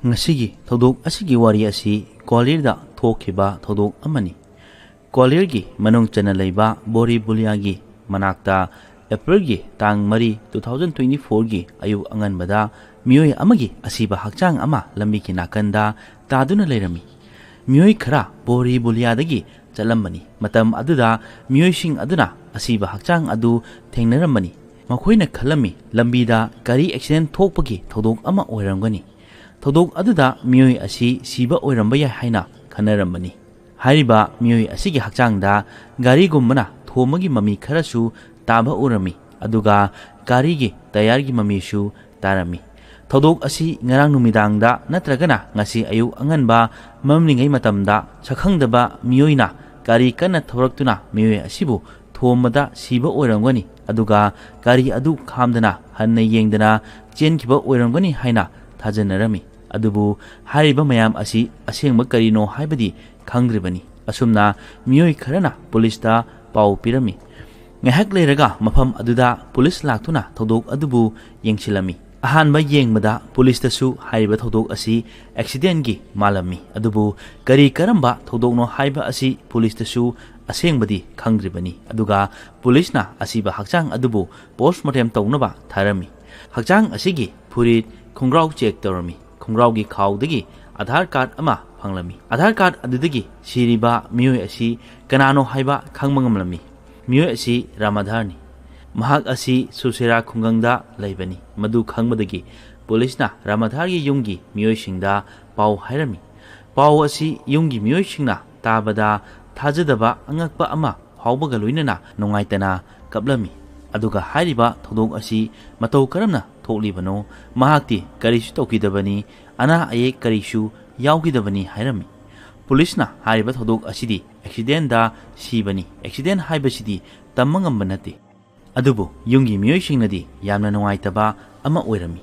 ngasi thodok asigi wari asi Gwalior da thokhiba thodok amani. Gwalior gi manung chana leiba Bori Bulia gi manakta April gi tang mari 2024 gi ayu angan bada miyoi amagi asiba hakchang ama lambi ki nakanda taduna leirami. Miyoi khara Bori Bulia dagi chalamani matam aduda miyoi sing aduna asiba hakchang adu thengnaramani. Makhoina khalami lambi da gari accident thokpagi thodok ama oiramgani. Thodok aduda miyoi asi siba oiramba yai haina khanarambani. Hariba miyoi asigi hakchang da gari gummana thomagi mami kharasu taba urami aduga gari gi tayar gi mami shu tarami. Thodok asi ngarang numidang da natragana ngasi ayu anganba mamlingai matamda sakhangdaba miyoina gari kana thoraktuna miyoi asibu thomada siba oirangani aduga gari adu khamdana hanna yengdana chenkiba oirangani haina thajanarami. Adubu hariba mayam asi asengba karino haibadi khangdribani. Asumna miyoi kharana police da pau pirami. Ngahak leiraga mafam aduda police laktuna thodok adubu yengsilami. Ahanba yengmada police dasu hariba thodok asi accident gi malami. Adubu gari karamba thodokno haiba asi police dasu asengbadi khangdribani. Aduga police na asiba hakchang adubu postmortem tawnaba tharami. Hakchang asigi furit khongrau check tawrami. Khongrau gi khawdagi Aadhaar card ama phanglami. Aadhaar card adudagi siriba miyoi asi kanano haiba khangmangamlami. Miyoi asi Ramadhar ni. Mahak asi Susera khungangda laibani. Madu khangmadagi police na Ramadhar gi yungi miyoi singda pau hairami. Pau asi yungi miyoi singna tabada thajadaba angakpa ama hawbaga loinana nongaitana kaplami. Aduga hariba thodok asi matau karamna thoklibano mahakti karisu tokidabani ana aye karisu yaugidabani hairami. Police na hariba thodok asidi accident da sibani. Accident haibasidi tamangamba nate. Adubu yungi miyoi singnadi yamna nongaitaba ama oirami.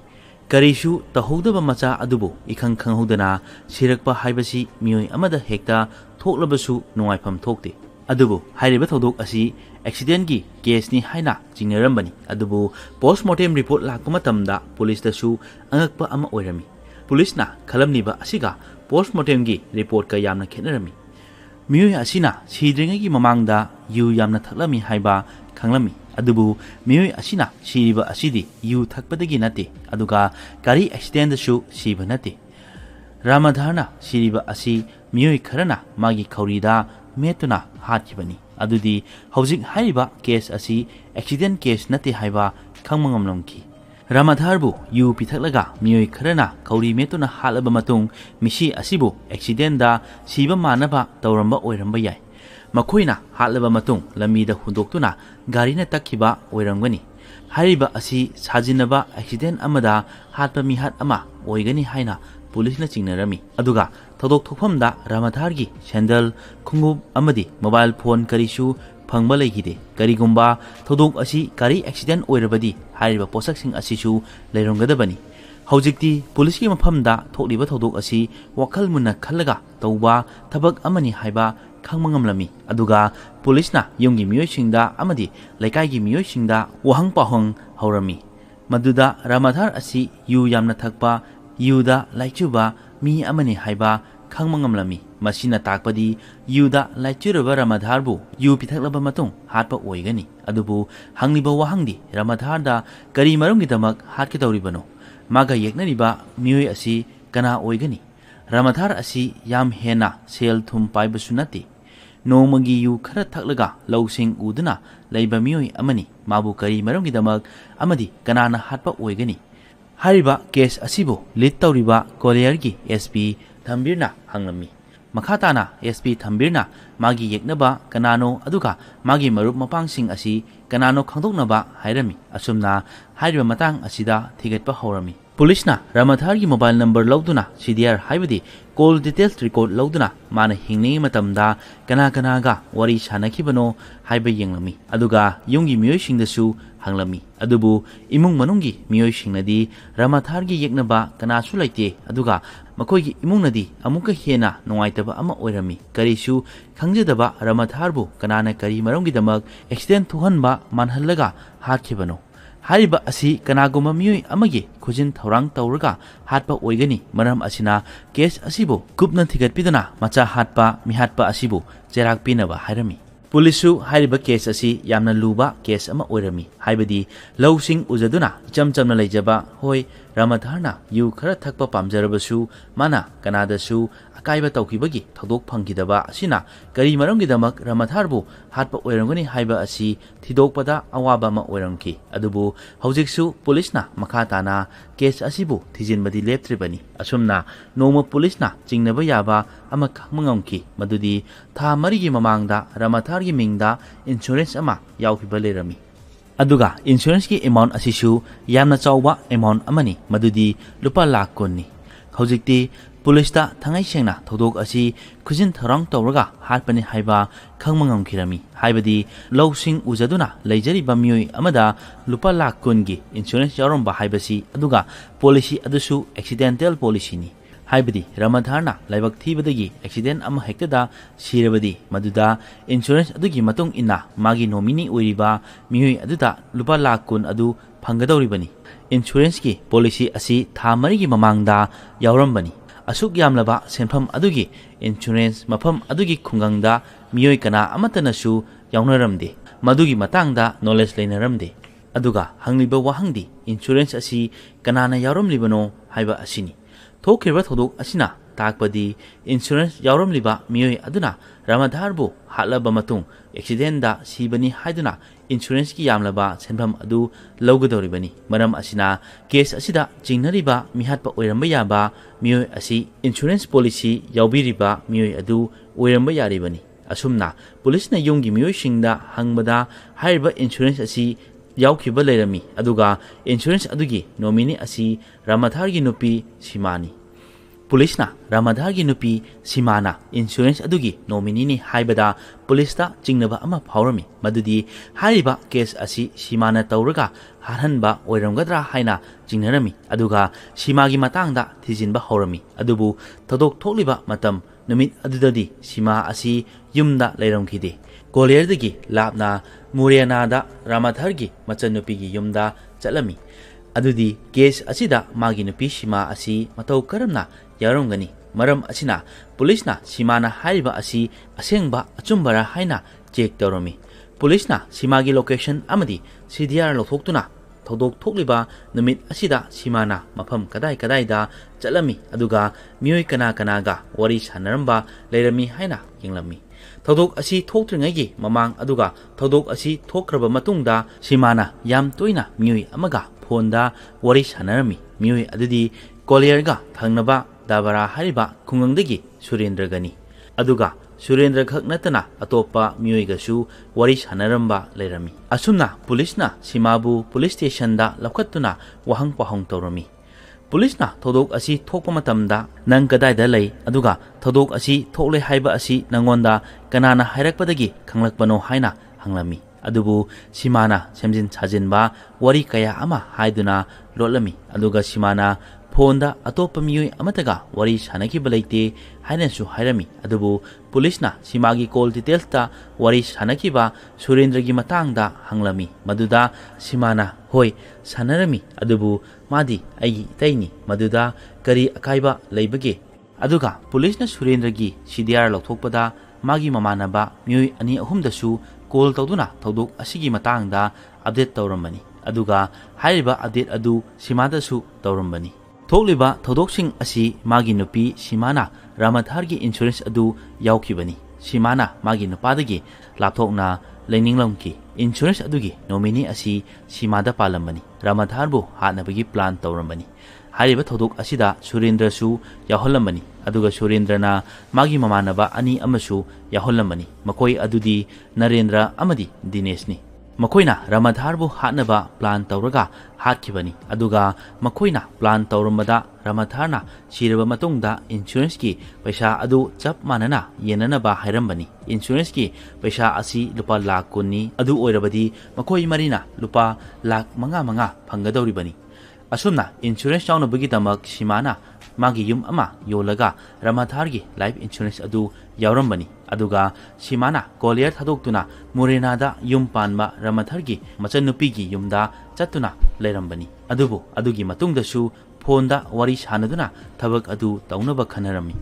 Karisu tahodaba macha adubu ikhang khanghodana sirakpa haibasi miyoi amada hekta thoklabasu nongaifam thokte. Adubu hariba thodok asi accident gi case ni haina chingarambani. Adubu postmortem report lakpa matamda police dasu angakpa ama oirami. Police na khalamniba asiga postmortem gi report ka yamna khenarami. Miyoi asina sidringai gi mamangda yu yamna thaklami haiba khanglami. Adubu miyoi asina siriba asidi yu thakpadagi nate aduga gari accident dasu siba nate. Ramadhana siriba asi miyoi kharana magi khaurida metuna hatkibani. Adudi hojik haiba case asi accident case nate haiba khangmangamlamki. Ramadharbu yu pithaklaga miyoi kharana kauri metuna halaba matung misi asibu accident da siba manaba tawramba oiramba yai. Makhoina halaba matung lamida hundoktuna garina takhiba oirangani. Hariba asi sajinaba accident amada hatpa mihat ama oigani haina police na chingnarami. Aduga thodok thokfamda Ramadhar gi sandal khungub amadi mobile phone karisu phangba leihide. Karigumba thodok asi kari accident oirabadi hariba posaksing asisu leironggadabani. Hojikti police gi mafamda thokliba thodok asi wakhal munna khallaga tawba thabak amani haiba khangmangamlami. Aduga police na yungi miyoi singda amadi laikai gi miyoi singda wahang pahong haurami. Maduda Ramadhar asi yu yamna thakpa yuda laichuba mi amani haiba khangmangamlami. Masina takpadi yuda laichuraba Ramadharbu yu pithaklaba matung hatpa oigani. Adubu hangliba wahangdi Ramadhar da kari marumgidamak hatkitawribano. Maga yeknariba miyoi asi kana oigani. Ramadhar asi yam hena sel thum paibasu nate. Nomagi yu khara thaklaga lausing uduna laiba miyoi amani mabu kari marumgidamak amadi kanana hatpa oigani. Hariba case asibu lead tawriba Gwalior gi SP Thambirna hanglami. Makhatana SP Thambirna magi yeknaba kanano aduga magi marup mapangsing asi kanano khangdoknaba hairami. Asumna hariba matang asida thigatpa haurami. Police na Ramadhar gi mobile number lauduna CDR haibadi call details record lauduna mana hingni matamda kana ga wari sanakibano haiba yenglami. Aduga yungi miyoi singdasu hanglami. Adubu imung manungi miyoi singnadi Ramadhar gi yeknaba kanasu laite aduga makoigi imungnadi amuka hena nongaitaba ama oirami. Karisu khangjadaba Ramadharbu kanana kari maromgidamak accident thuhanba manhallaga hatkibano. ꯍꯥꯏꯔꯤꯕ ꯑꯁꯤ ꯀꯅꯥꯒꯨꯝꯕ ꯃꯤꯑꯣꯏ ꯑꯃꯒꯤ ꯈꯨꯖꯤꯟ ꯊꯧꯔꯥꯡ ꯇꯧꯔꯒ ꯍꯥꯠꯄ ꯑꯣꯏꯒꯅꯤ ꯃꯔꯝ ꯑꯁꯤꯅ ꯀꯦꯁ ꯑꯁꯤꯕꯨ ꯀꯨꯞꯅ ꯊꯤꯒꯠꯄꯤꯗꯨꯅ ꯃꯆꯥ ꯍꯥꯠꯄ ꯃꯤꯍꯥꯠꯄ ꯑꯁꯤꯕꯨ ꯆꯩꯔꯥꯛ ꯄꯤꯅꯕ ꯍꯥꯏꯔꯝꯃꯤ ꯄꯨꯂꯤꯁꯁꯨ ꯍꯥꯏꯔꯤꯕ ꯀꯦꯁ ꯑꯁꯤ ꯌꯥꯝꯅ ꯂꯨꯕ ꯀꯦꯁ ꯑꯃ ꯑꯣꯏꯔꯝꯃꯤ ꯍꯥꯏꯕꯗꯤ ꯂꯧꯁꯤꯡ ꯎꯖꯗꯨꯅ ꯏꯆꯝ ꯆꯝꯅ ꯂꯩꯖꯕ ꯍꯣꯏ ꯔꯥꯃꯥꯙꯔꯅ ꯌꯨ ꯈꯔ ꯊꯛꯄ ꯄꯥꯝꯖꯔꯕꯁꯨ ꯃꯥꯅ ꯀꯅꯥꯗꯁꯨ ꯑꯀꯥꯏꯕ ꯇꯧꯈꯤꯕꯒꯤ ꯊꯧꯗꯣꯛ ꯐꯪꯈꯤꯗꯕ ꯑꯁꯤꯅ ꯀꯔꯤ ꯃꯔꯝꯒꯤꯗꯃꯛ ꯔꯥꯃꯥꯙꯔꯕꯨ ꯍꯥꯠꯄ ꯑꯣꯏꯔꯝꯒꯅꯤ ꯍꯥꯏꯕ ꯑꯁꯤ ꯊꯤꯗꯣꯛꯄꯗ ꯑꯋꯥꯕ ꯑꯃ ꯑꯣꯏꯔꯝꯈꯤ ꯑꯗꯨꯕꯨ ꯍꯧꯖꯤꯛꯁꯨ ꯄꯨꯂꯤꯁꯅ ꯃꯈꯥ ꯇꯥꯅ ꯀꯦꯁ ꯑꯁꯤꯕꯨ ꯊꯤꯖꯤꯟꯕꯗꯤ ꯂꯦꯞꯇ꯭ꯔꯤꯕꯅꯤ ꯑꯁꯨꯝꯅ ꯅꯣꯡꯃ ꯄꯨꯂꯤꯁꯅ ꯆꯤꯡꯅꯕ ꯌꯥꯕ ꯑꯃ ꯈꯪꯕ ꯉꯝꯈꯤ ꯃꯗꯨꯗꯤ ꯊꯥ 4ꯒꯤ ꯃꯃꯥꯡꯗ ꯔꯥꯃꯥꯙꯔꯒꯤ ꯃꯤꯡꯗ ꯏꯟꯁꯨꯔꯦꯟꯁ ꯑꯃ ꯌꯥꯎꯈꯤꯕ ꯂꯩꯔꯝꯃꯤ ꯑꯗꯨꯒ ꯏꯟꯁꯨꯔꯦꯟꯁꯀꯤ ꯑꯦꯃꯥꯎꯟꯠ ꯑꯁꯤꯁꯨ ꯌꯥꯝꯅ ꯆꯥꯎꯕ ꯑꯦꯃꯥꯎꯟꯠ ꯑꯃꯅꯤ ꯃꯗꯨꯗꯤ ꯂꯨꯄꯥ ꯂꯥꯈ 10ꯅꯤ ꯍꯧꯖꯤꯛꯇꯤ ꯄꯨꯂꯤꯁꯇ ꯊꯥꯡꯉꯩꯁꯦꯡꯅ ꯊꯧꯗꯣꯛ ꯑꯁꯤ ꯈꯨꯖꯤꯟ ꯊꯧꯔꯥꯡ ꯇꯧꯔꯒ ꯍꯥꯠꯄꯅꯤ ꯍꯥꯏꯕ ꯈꯪꯕ ꯉꯝꯈꯤꯔꯝꯃꯤ ꯍꯥꯏꯕꯗꯤ ꯂꯧꯁꯤꯡ ꯎꯖꯗꯨꯅ ꯂꯩꯖꯔꯤꯕ ꯃꯤꯑꯣꯏ ꯑꯃꯗ ꯂꯨꯄꯥ ꯂꯥꯈ 10ꯒꯤ ꯏꯟꯁꯨꯔꯦꯟꯁ ꯌꯥꯎꯔꯝꯕ ꯍꯥꯏꯕꯁꯤ ꯑꯗꯨꯒ ꯄꯣꯂꯤꯁꯤ ꯑꯗꯨꯁꯨ ꯑꯦꯛꯁꯤꯗꯦꯟꯇꯦꯜ ꯄꯣꯂꯤꯁꯤꯅꯤ ꯍꯥꯏꯕꯗꯤ ꯔꯥꯃꯥꯙꯔꯅ ꯂꯥꯏꯕꯛ ꯊꯤꯕꯗꯒꯤ ꯑꯦꯛꯁꯤꯗꯦꯟ ꯑꯃ ꯍꯦꯛꯇꯗ ꯁꯤꯔꯕꯗꯤ ꯃꯗꯨꯗ ꯏꯟꯁꯨꯔꯦꯟꯁ ꯑꯗꯨꯒꯤ ꯃꯇꯨꯡ ꯏꯟꯅ ꯃꯥꯒꯤ ꯅꯣꯃꯤꯅꯤ ꯑꯣꯏꯔꯤꯕ ꯃꯤꯑꯣꯏ ꯑꯗꯨꯗ ꯂꯨꯄꯥ ꯂꯥꯈ 10 ꯑꯗꯨ ꯐꯪꯒꯗꯧꯔꯤꯕꯅꯤ ꯏꯟꯁꯨꯔꯦꯟꯁꯀꯤ ꯄꯣꯂꯤꯁꯤ ꯑꯁꯤ ꯊꯥ 4ꯒꯤ ꯃꯃꯥꯡꯗ ꯌꯥꯎꯔꯝꯕꯅꯤ ꯑꯁꯨꯛ ꯌꯥꯝꯂꯕ ꯁꯦꯟꯐꯝ ꯑꯗꯨꯒꯤ ꯏꯟꯁꯨꯔꯦꯟꯁ ꯃꯐꯝ ꯑꯗꯨꯒꯤ ꯈꯨꯡꯒꯪꯗ ꯃꯤꯑꯣꯏ ꯀꯅꯥ ꯑꯃꯠꯇꯅꯁꯨ ꯌꯥꯎꯅꯔꯝꯗꯦ ꯃꯗꯨꯒꯤ ꯃꯇꯥꯡꯗ ꯅꯣꯂꯦꯖ ꯂꯩꯅꯔꯝꯗꯦ ꯑꯗꯨꯒ ꯍꯪꯂꯤꯕ ꯋꯥꯍꯪꯗꯤ ꯏꯟꯁꯨꯔꯦꯟꯁ ꯑꯁꯤ ꯀꯅꯥꯅ ꯌꯥꯎꯔꯝꯂꯤꯕꯅꯣ ꯍꯥꯏꯕ ꯑꯁꯤꯅꯤ ꯊꯣꯛꯈꯤꯕ ꯊꯧꯗꯣꯛ ꯑꯁꯤꯅ ꯇꯥꯛꯄꯗꯤ ꯏꯟꯁꯨꯔꯦꯟꯁ ꯌꯥꯎꯔꯝꯂꯤꯕ ꯃꯤꯑꯣꯏ ꯑꯗꯨꯅ ꯔꯥꯃꯥꯙꯔꯕꯨ ꯍꯥꯠꯂꯕ ꯃꯇꯨꯡ ꯑꯦꯛꯁꯤꯗꯦꯟꯗ ꯁꯤꯕꯅꯤ ꯍꯥꯏꯗꯨꯅ ꯏꯟꯁꯨꯔꯦꯟꯁꯀꯤ ꯌꯥꯝꯂꯕ ꯁꯦꯟꯐꯝ ꯑꯗꯨ ꯂꯧꯒꯗꯧꯔꯤꯕꯅꯤ ꯃꯔꯝ ꯑꯁꯤꯅ ꯀꯦꯁ ꯑꯁꯤꯗ ꯆꯤꯡꯅꯔꯤꯕ ꯃꯤꯍꯥꯠꯄ ꯑꯣꯏꯔꯝꯕ ꯌꯥꯕ ꯃꯤꯑꯣꯏ ꯑꯁꯤ ꯏꯟꯁꯨꯔꯦꯟꯁ ꯄꯣꯂꯤꯁꯤ ꯌꯥꯎꯕꯤꯔꯤꯕ ꯃꯤꯑꯣꯏ ꯑꯗꯨ ꯑꯣꯏꯔꯝꯕ ꯌꯥꯔꯤꯕꯅꯤ ꯑꯁꯨꯝꯅ ꯄꯨꯂꯤꯁꯅ ꯌꯨꯝꯒꯤ ꯃꯤꯑꯣꯏꯁꯤꯡꯗ ꯍꯪꯕꯗ ꯍꯥꯏꯔꯤꯕ ꯏꯟꯁꯨꯔꯦꯟꯁ ꯑꯁꯤ ꯌꯥꯎꯈꯤꯕ ꯂꯩꯔꯝꯃꯤ ꯑꯗꯨꯒ ꯏꯟꯁꯨꯔꯦꯟꯁ ꯑꯗꯨꯒꯤ ꯅꯣꯃꯤꯅꯤ ꯑꯁꯤ ꯔꯥꯃꯥꯙꯔꯒꯤ ꯅꯨꯄꯤ ꯁꯤꯃꯥꯅꯤ ꯄꯨꯂꯤꯁꯅ ꯔꯥꯃꯥꯙꯔꯒꯤ ꯅꯨꯄꯤ ꯁꯤꯃꯥꯅ ꯏꯟꯁꯨꯔꯦꯟꯁ ꯑꯗꯨꯒꯤ ꯅꯣꯃꯤꯅꯤꯅꯤ ꯍꯥꯏꯕꯗ ꯄꯨꯂꯤꯁꯇ ꯆꯤꯡꯅꯕ ꯑꯃ ꯐꯥꯎꯔꯝꯃꯤ ꯃꯗꯨꯗꯤ ꯍꯥꯏꯔꯤꯕ ꯀꯦꯁ ꯑꯁꯤ ꯁꯤꯃꯥꯅ ꯇꯧꯔꯒ ꯍꯥꯠꯍꯟꯕ ꯑꯣꯏꯔꯝꯒꯗ꯭ꯔꯥ ꯍꯥꯏꯅ ꯆꯤꯡꯅꯔꯝꯃꯤ ꯑꯗꯨꯒ ꯁꯤꯃꯥꯒꯤ ꯃꯇꯥꯡꯗ ꯊꯤꯖꯤꯟꯕ ꯍꯧꯔꯝꯃꯤ ꯑꯗꯨꯕꯨ ꯊꯧꯗꯣꯛ ꯊꯣꯛꯂꯤꯕ ꯃꯇꯝ ꯅꯨꯃꯤꯠ ꯑꯗꯨꯗꯗꯤ ꯁꯤꯃꯥ ꯑꯁꯤ ꯌꯨꯝꯗ ꯂꯩꯔꯝꯈꯤꯗꯦ ꯒ꯭ꯋꯥꯂꯤꯌꯔꯗꯒꯤ ꯂꯥꯞꯅ ꯃꯨꯔꯦꯅꯥꯗ ꯔꯥꯃꯥꯙꯔꯒꯤ ꯃꯆꯟꯅꯨꯄꯤꯒꯤ ꯌꯨꯝꯗ ꯆꯠꯂꯝꯃꯤ ꯑꯗꯨꯗꯤ ꯀꯦꯁ ꯑꯁꯤꯗ ꯃꯥꯒꯤ ꯅꯨꯄꯤ ꯁꯤꯃꯥ ꯑꯁꯤ ꯃꯇꯧ ꯀꯔꯝꯅ ꯌꯥꯎꯔꯝꯒꯅꯤ ꯃꯔꯝ ꯑꯁꯤꯅ ꯄꯨꯂꯤꯁꯅ ꯁꯤꯃꯥꯅ ꯍꯥꯏꯔꯤꯕ ꯑꯁꯤ ꯑꯁꯦꯡꯕ ꯑꯆꯨꯝꯕꯔ ꯍꯥꯏꯅ ꯆꯦꯛ ꯇꯧꯔꯝꯃꯤ ꯄꯨꯂꯤꯁꯅ ꯁꯤꯃꯥꯒꯤ ꯂꯣꯀꯦꯁꯟ ꯑꯃꯗꯤ CDR ꯂꯧꯊꯣꯛꯇꯨꯅ ꯊꯧꯗꯣꯛ ꯊꯣꯛꯂꯤꯕ ꯅꯨꯃꯤꯠ ꯑꯁꯤꯗ ꯁꯤꯃꯥꯅ ꯃꯐꯝ ꯀꯗꯥꯏꯗ ꯆꯠꯂꯝꯃꯤ ꯑꯗꯨꯒ ꯃꯤꯑꯣꯏ ꯀꯅꯥꯒ ꯋꯥꯔꯤ ꯁꯥꯟꯅꯔꯝꯕ ꯂꯩꯔꯝꯃꯤ ꯍꯥꯏꯅ ꯌꯦꯡꯂꯝꯃꯤ ꯊꯧꯗꯣꯛ ꯑꯁꯤ ꯊꯣꯛꯇ꯭ꯔꯤꯉꯩꯒꯤ ꯃꯃꯥꯡ ꯑꯗꯨꯒ ꯊꯧꯗꯣꯛ ꯑꯁꯤ ꯊꯣꯛꯈ꯭ꯔꯕ ꯃꯇꯨꯡꯗ ꯁꯤꯃꯥꯅ ꯌꯥꯝ ꯇꯣꯏꯅ ꯃꯤꯑꯣꯏ ꯑꯃꯒ ꯐꯣꯟꯗ ꯋꯥꯔꯤ ꯁꯥꯟꯅꯔꯝꯃꯤ ꯃꯤꯑꯣꯏ ꯑꯗꯨꯗꯤ ꯒ꯭ꯋꯥꯂꯤꯌꯔꯒ ꯊꯪꯅꯕ ꯗꯥꯕꯔꯥ ꯍꯥꯏꯔꯤꯕ ꯈꯨꯡꯒꯪꯗꯒꯤ ꯁꯨꯔꯦꯟꯗ꯭ꯔꯒꯅꯤ ꯑꯗꯨꯒ ꯁꯨꯔꯦꯟꯗ꯭ꯔ ꯈꯛ ꯅꯠꯇꯅ ꯑꯇꯣꯞꯄ ꯃꯤꯑꯣꯏꯒꯁꯨ ꯋꯥꯔꯤ ꯁꯥꯟꯅꯔꯝꯕ ꯂꯩꯔꯝꯃꯤ ꯑꯁꯨꯝꯅ ꯄꯨꯂꯤꯁꯅ ꯁꯤꯃꯥꯕꯨ ꯄꯨꯂꯤꯁ ꯁ꯭ꯇꯦꯁꯟꯗ ꯂꯧꯈꯠꯇꯨꯅ ꯋꯥꯍꯪ ꯄꯥꯎꯍꯪ ꯇꯧꯔꯝꯃꯤ ꯄꯨꯂꯤꯁꯅ ꯊꯧꯗꯣꯛ ꯑꯁꯤ ꯊꯣꯛꯄ ꯃꯇꯝꯗ ꯅꯪ ꯀꯗꯥꯏꯗ ꯂꯩ ꯑꯗꯨꯒ ꯊꯧꯗꯣꯛ ꯑꯁꯤ ꯊꯣꯛꯂꯦ ꯍꯥꯏꯕ ꯑꯁꯤ ꯅꯪꯉꯣꯟꯗ ꯀꯅꯥꯅ ꯍꯥꯏꯔꯛꯄꯗꯒꯤ ꯈꯪꯂꯛꯄꯅꯣ ꯍꯥꯏꯅ ꯍꯪꯂꯝꯃꯤ ꯑꯗꯨꯕꯨ ꯁꯤꯃꯥꯅ ꯁꯦꯝꯖꯤꯟ ꯁꯥꯖꯤꯟꯕ ꯋꯥꯔꯤ ꯀꯌꯥ ꯑꯃ ꯍꯥꯏꯗꯨꯅ ꯂꯣꯠꯂꯝꯃꯤ ꯑꯗꯨꯒ ꯁꯤꯃꯥꯅ ꯐꯣꯟꯗ ꯑꯇꯣꯞꯄ ꯃꯤꯑꯣꯏ ꯑꯃꯠꯇꯒ ꯋꯥꯔꯤ ꯁꯥꯟꯅꯈꯤꯕ ꯂꯩꯇꯦ ꯍꯥꯏꯅꯁꯨ ꯍꯥꯏꯔꯝꯃꯤ ꯑꯗꯨꯕꯨ ꯄꯨꯂꯤꯁꯅ ꯁꯤꯃꯥꯒꯤ ꯀꯣꯜ ꯗꯤꯇꯦꯜꯁꯇ ꯋꯥꯔꯤ ꯁꯥꯟꯅꯈꯤꯕ ꯁꯨꯔꯦꯟꯗ꯭ꯔꯒꯤ ꯃꯇꯥꯡꯗ ꯍꯪꯂꯝꯃꯤ ꯃꯗꯨꯗ ꯁꯤꯃꯥꯅ ꯍꯣꯏ ꯁꯥꯟꯅꯔꯝꯃꯤ ꯑꯗꯨꯕꯨ ꯃꯥꯗꯤ ꯑꯩꯒꯤ ꯏꯇꯩꯅꯤ ꯃꯗꯨꯗ ꯀꯔꯤ ꯑꯀꯥꯏꯕ ꯂꯩꯕꯒꯦ ꯑꯗꯨꯒ ꯄꯨꯂꯤꯁꯅ ꯁꯨꯔꯦꯟꯗ꯭ꯔꯒꯤ CDR ꯂꯧꯊꯣꯛꯄꯗ ꯃꯥꯒꯤ ꯃꯃꯥꯟꯅꯕ ꯃꯤꯑꯣꯏ 2-3ꯗꯁꯨ ꯀꯣꯜ ꯇꯧꯗꯨꯅ ꯊꯧꯗꯣꯛ ꯑꯁꯤꯒꯤ ꯃꯇꯥꯡꯗ ꯑꯞꯗꯦꯠ ꯇꯧꯔꯝꯕꯅꯤ ꯑꯗꯨꯒ ꯍꯥꯏꯔꯤꯕ ꯑꯞꯗꯦꯠ ꯑꯗꯨ ꯁꯤꯃꯥꯗꯁꯨ ꯇꯧꯔꯝꯕꯅꯤ ꯊꯣꯛꯂꯤꯕ ꯊꯧꯗꯣꯛꯁꯤꯡ ꯑꯁꯤ ꯃꯥꯒꯤ ꯅꯨꯄꯤ ꯁꯤꯃꯥꯅ ꯔꯥꯃꯥꯙꯔꯒꯤ ꯏꯟꯁꯨꯔꯦꯟꯁ ꯑꯗꯨ ꯌꯥꯎꯈꯤꯕꯅꯤ ꯁꯤꯃꯥꯅ ꯃꯥꯒꯤ ꯅꯨꯄꯥꯗꯒꯤ ꯂꯥꯞꯊꯣꯛꯅ ꯂꯩꯅꯤꯡꯂꯝꯈꯤ ꯏꯟꯁꯨꯔꯦꯟꯁ ꯑꯗꯨꯒꯤ ꯅꯣꯃꯤꯅꯤ ꯑꯁꯤ ꯁꯤꯃꯥꯗ ꯄꯥꯜꯂꯝꯕꯅꯤ ꯔꯥꯃꯥꯙꯔꯕꯨ ꯍꯥꯠꯅꯕꯒꯤ ꯄ꯭ꯂꯥꯟ ꯇꯧꯔꯝꯕꯅꯤ ꯍꯥꯏꯔꯤꯕ ꯊꯧꯗꯣꯛ ꯑꯁꯤꯗ ꯁꯨꯔꯦꯟꯗ꯭ꯔꯁꯨ ꯌꯥꯎꯍꯜꯂꯝꯕꯅꯤ ꯑꯗꯨꯒ ꯁꯨꯔꯦꯟꯗ꯭ꯔꯅ ꯃꯥꯒꯤ ꯃꯃꯥꯟꯅꯕ 2 ꯑꯃꯁꯨ ꯌꯥꯎꯍꯜꯂꯝꯕꯅꯤ ꯃꯈꯣꯏ ꯑꯗꯨꯗꯤ ꯅꯔꯦꯟꯗ꯭ꯔ ꯑꯃꯗꯤ ꯗꯤꯅꯦꯁꯅꯤ ꯃꯈꯣꯏꯅ ꯔꯥꯃꯥꯙꯔꯕꯨ ꯍꯥꯠꯅꯕ ꯄ꯭ꯂꯥꯟ ꯇꯧꯔꯒ ꯍꯥꯠꯈꯤꯕꯅꯤ ꯑꯗꯨꯒ ꯃꯈꯣꯏꯅ ꯄ꯭ꯂꯥꯟ ꯇꯧꯔꯝꯕꯗ ꯔꯥꯃꯥꯙꯔꯅ ꯁꯤꯔꯕ ꯃꯇꯨꯡꯗ ꯏꯟꯁꯨꯔꯦꯟꯁꯀꯤ ꯄꯩꯁꯥ ꯑꯗꯨ ꯆꯞ ꯃꯥꯟꯅꯅ ꯌꯦꯟꯅꯅꯕ ꯍꯥꯏꯔꯝꯕꯅꯤ ꯏꯟꯁꯨꯔꯦꯟꯁꯀꯤ ꯄꯩꯁꯥ ꯑꯁꯤ ꯂꯨꯄꯥ ꯂꯥꯈ 10ꯅꯤ ꯑꯗꯨ ꯑꯣꯏꯔꯕꯗꯤ ꯃꯈꯣꯏ ꯃꯔꯤꯅ ꯂꯨꯄꯥ ꯂꯥꯈ 5 ꯐꯪꯒꯗꯧꯔꯤꯕꯅꯤ ꯑꯁꯨꯝꯅ insurance ꯌꯥꯎꯅꯕꯒꯤꯗꯃꯛ ꯁꯤꯃꯥꯅ magi yum ama yolaga Ramathar gi life insurance adu yaurambani aduga simana Gwalior thadokuna Morena yum panba Ramathar gi machanupi gi yumda chatuna leirambani adubu adugi matungdasu phonda wari sanaduna thabak adu taunaba khanarami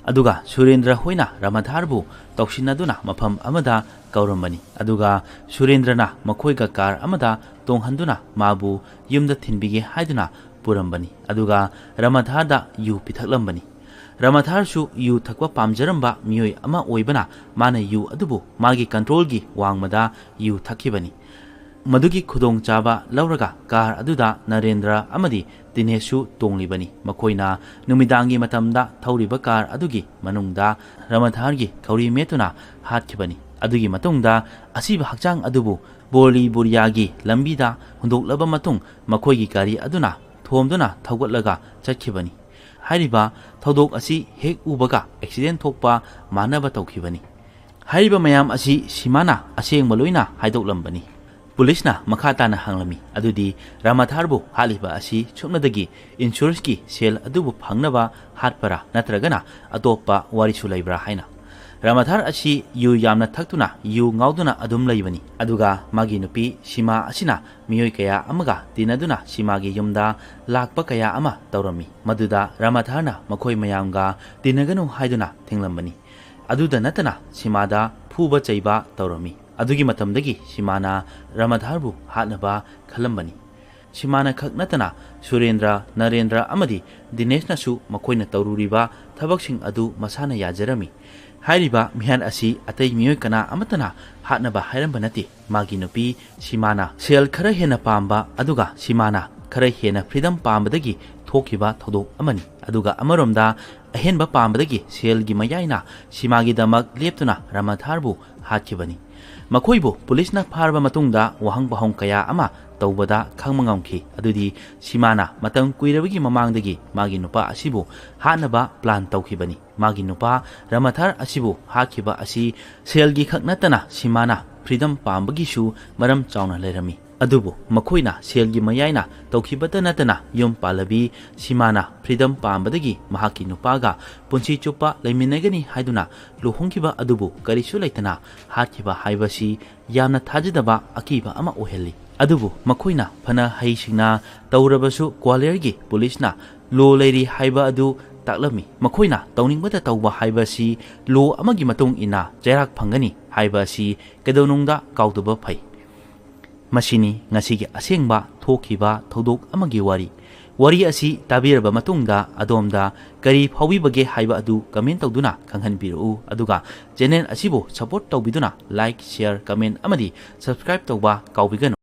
aduga Surendra hoina Ramathar bu tawsinaduna mafam amada kaurambani aduga Surendrana makhoiga kar amada tonghanduna mabu yumda thinbige haiduna purambani aduga Ramathar da yu pithaklambani Ramathar su yu thakwa pamjaramba miyoi ama oibana mana yu adubu magi control gi wangmada yu thakibani madugi khudong chaba lauraga kar aduda Narendra amadi Dineshu tonglibani makoina numidangi matamda thawriba kar adugi manungda Ramathar gi kauri metuna hatkibani adugi matungda asiba hakjang adubu Bori Buryagi lambida hundoklaba matung makoigi gari aduna thomduna thawgatlaga chatkibani hairiba thodok asi hek ubaga accident thokpa manaba tawkhibani hairiba mayam asi simana asengba loina haidoklambani Pulisna makhatana hanglami adudi Ramathar bu haliba asi chumnadagi insurance ki sel adubu phangnaba hatpara natragana atopa warisu laibra haina Ramathar asi yu yamna thaktuna yu ngauduna adum laibani aduga magi nupi sima asina miyoi kaya amaga tinaduna simagi yumda lakpa kaya ama tawrami maduda Ramatharna makhoi mayamga tinaganu haiduna thinglambani aduda natana simada phuba chaiba tawrami adugi matamdagi simana Ramathar bu hatnaba khalambani simana khak natana Surendra Narendra amadi Dineshna su makhoina tawruriba thabaksing adu masana yajarami hairiba mihan asi atai miyoi kana amatana hatnaba hairamba nati magi nupi simana sel khara hena pamba aduga simana khara hena freedom pambadagi thokiba thodok amani aduga amaromda ahenba pambadagi sel gi mayaina simagi damak leptuna Ramathar bu hatkibani makoibu pulisna pharba matungda wahang bahong kaya ama tawbada khangmangamki adudi simana matang kuirabagi mamangdagi magi nupa asibu hanaba plan tawkhibani magi nupa Ramathar asibu hakiba asi selgi khaknatana simana freedom pambagi su maram chauna lerami adubu makoina selgi mayaina tawkhibata natana yum palabi simana freedom pambadagi mahaki nupaga punchi chupa leiminagani haiduna luhongkiba adubu karisu laitana hakiba haibasi yamna thajadaba akiba ama ohelli adubu makoina phana haisingna tawrabasu Gwalior gi pulisna lo leiri haiba adu taklami makoina tawningbada tawba haibasi lo amagi matung ina jairak phangani haibasi kedonungda kauduba phai masini ngasigi asengba thokiba thodok amagi wari asi tabiraba matungda adomda kari phawibage haiba adu comment tawduna khanghanbiru aduga channel asibo support tawbiduna like share comment amadi subscribe tawba kawbiganu